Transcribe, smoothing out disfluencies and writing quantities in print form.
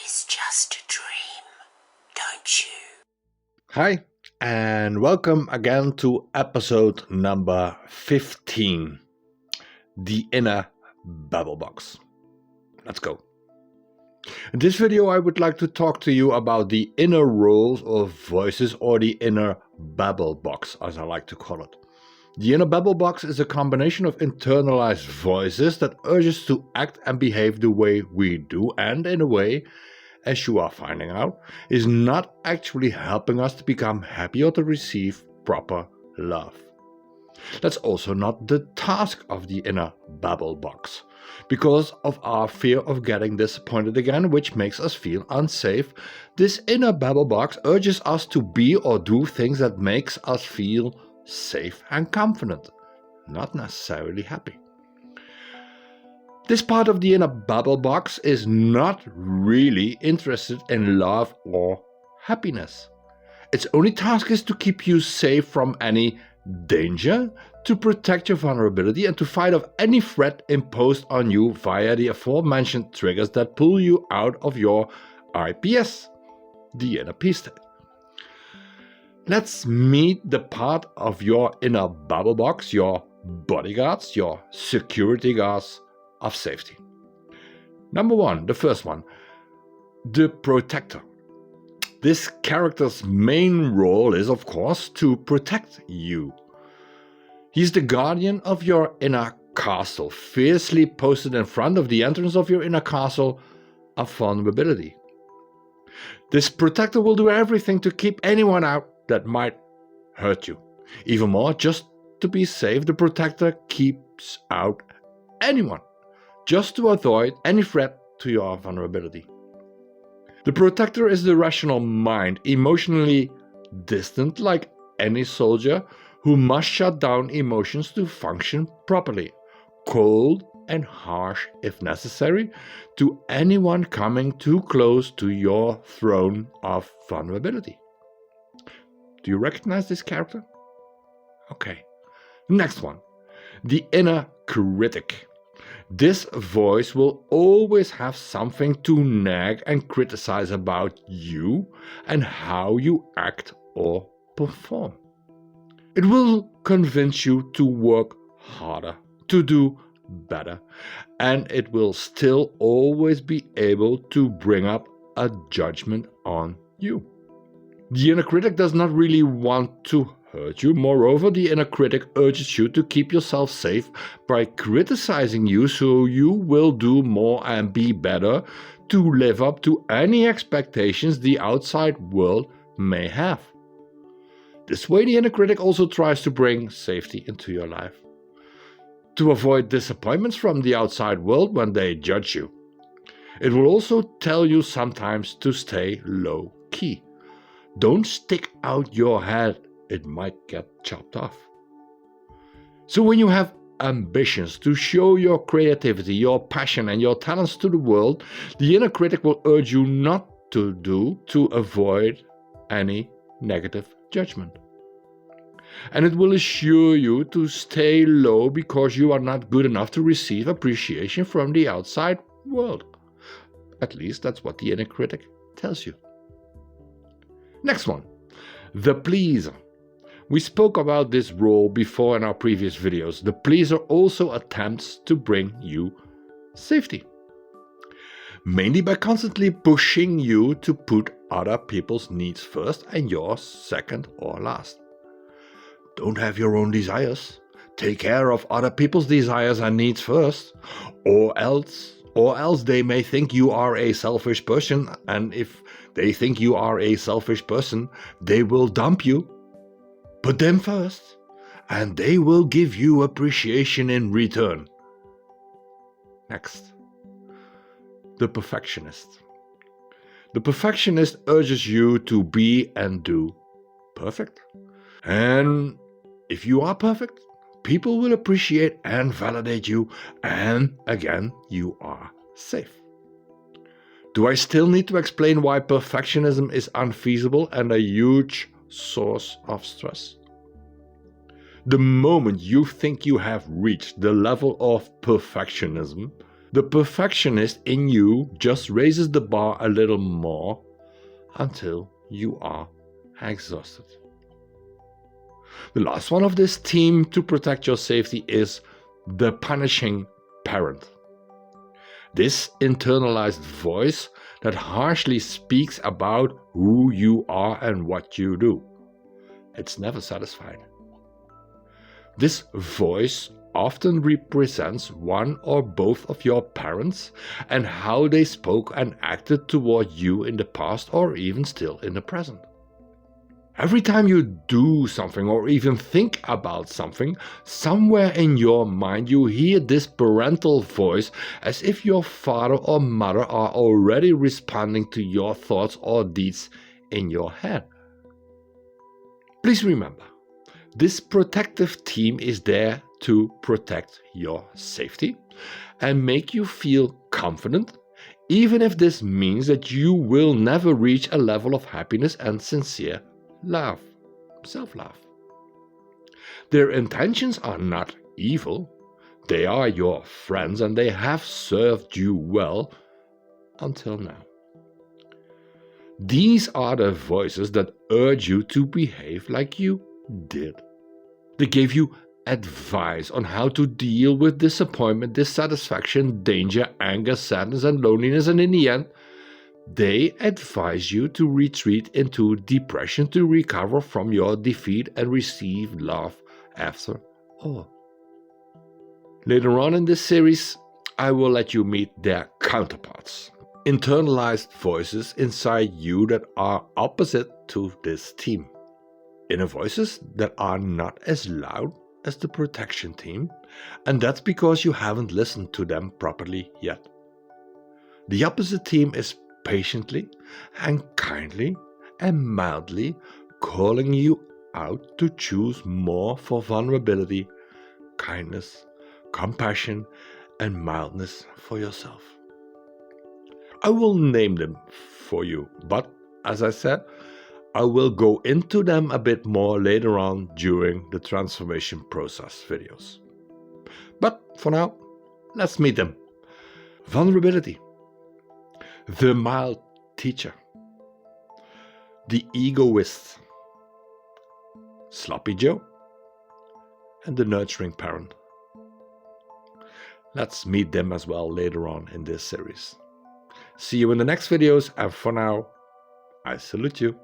is just a dream, don't you? Hi, and welcome again to episode number 15, The Inner Babble Box. Let's go. In this video, I would like to talk to you about the inner roles of voices, or the inner babble box, as I like to call it. The inner babble box is a combination of internalized voices that urge us to act and behave the way we do, and in a way, as you are finding out, is not actually helping us to become happy or to receive proper love. That's also not the task of the inner babble box. Because of our fear of getting disappointed again, which makes us feel unsafe, this inner babble box urges us to be or do things that makes us feel safe and confident, not necessarily happy. This part of the inner babble box is not really interested in love or happiness. Its only task is to keep you safe from any danger, to protect your vulnerability, and to fight off any threat imposed on you via the aforementioned triggers that pull you out of your IPS, the inner peace state. Let's meet the part of your inner babble box, your bodyguards, your security guards of safety. Number one, the first one, the protector. This character's main role is, of course, to protect you. He's the guardian of your inner castle, fiercely posted in front of the entrance of your inner castle of vulnerability. This protector will do everything to keep anyone out that might hurt you. Even more, just to be safe, the protector keeps out anyone, just to avoid any threat to your vulnerability. The protector is the rational mind, emotionally distant like any soldier who must shut down emotions to function properly, cold and harsh if necessary, to anyone coming too close to your throne of vulnerability. Do you recognize this character? Okay. Next one, the inner critic. This voice will always have something to nag and criticize about you and how you act or perform. It will convince you to work harder, to do better, and it will still always be able to bring up a judgment on you. The inner critic does not really want to hurt you. Moreover, the inner critic urges you to keep yourself safe by criticizing you, so you will do more and be better to live up to any expectations the outside world may have. This way, the inner critic also tries to bring safety into your life, to avoid disappointments from the outside world when they judge you. It will also tell you sometimes to stay low key. Don't stick out your head, it might get chopped off. So when you have ambitions to show your creativity, your passion and your talents to the world, the inner critic will urge you not to do to avoid any negative judgment. And it will assure you to stay low because you are not good enough to receive appreciation from the outside world. At least that's what the inner critic tells you. Next one, the pleaser. We spoke about this role before in our previous videos. The pleaser also attempts to bring you safety, mainly by constantly pushing you to put other people's needs first and yours second or last. Don't have your own desires. Take care of other people's desires and needs first, or else they may think you are a selfish person, and if they think you are a selfish person, they will dump you. Put them first, and they will give you appreciation in return. Next, the perfectionist. The perfectionist urges you to be and do perfect. And if you are perfect, people will appreciate and validate you, and again, you are safe. Do I still need to explain why perfectionism is unfeasible and a huge source of stress? The moment you think you have reached the level of perfectionism, The perfectionist in you just raises the bar a little more until you are exhausted. The last one of this team to protect your safety is the punishing parent. This internalized voice that harshly speaks about who you are and what you do. It's never satisfied. This voice often represents one or both of your parents and how they spoke and acted toward you in the past or even still in the present. Every time you do something or even think about something, somewhere in your mind you hear this parental voice as if your father or mother are already responding to your thoughts or deeds in your head. Please remember, this protective team is there to protect your safety and make you feel confident, even if this means that you will never reach a level of happiness and sincere love, self-love. Their intentions are not evil. They are your friends and they have served you well until now. These are the voices that urge you to behave like you did. They gave you advice on how to deal with disappointment, dissatisfaction, danger, anger, sadness, and loneliness, and in the end, they advise you to retreat into depression to recover from your defeat and receive love after all. Later on in this series, I will let you meet their counterparts, internalized voices inside you that are opposite to this team. Inner voices that are not as loud as the protection team, and that's because you haven't listened to them properly yet. The opposite team is patiently and kindly and mildly calling you out to choose more for vulnerability, kindness, compassion, and mildness for yourself. I will name them for you, but as I said, I will go into them a bit more later on during the transformation process videos. But for now, let's meet them. Vulnerability. The mild teacher, the egoist, Sloppy Joe, and the nurturing parent. Let's meet them as well later on in this series. See you in the next videos, and for now, I salute you.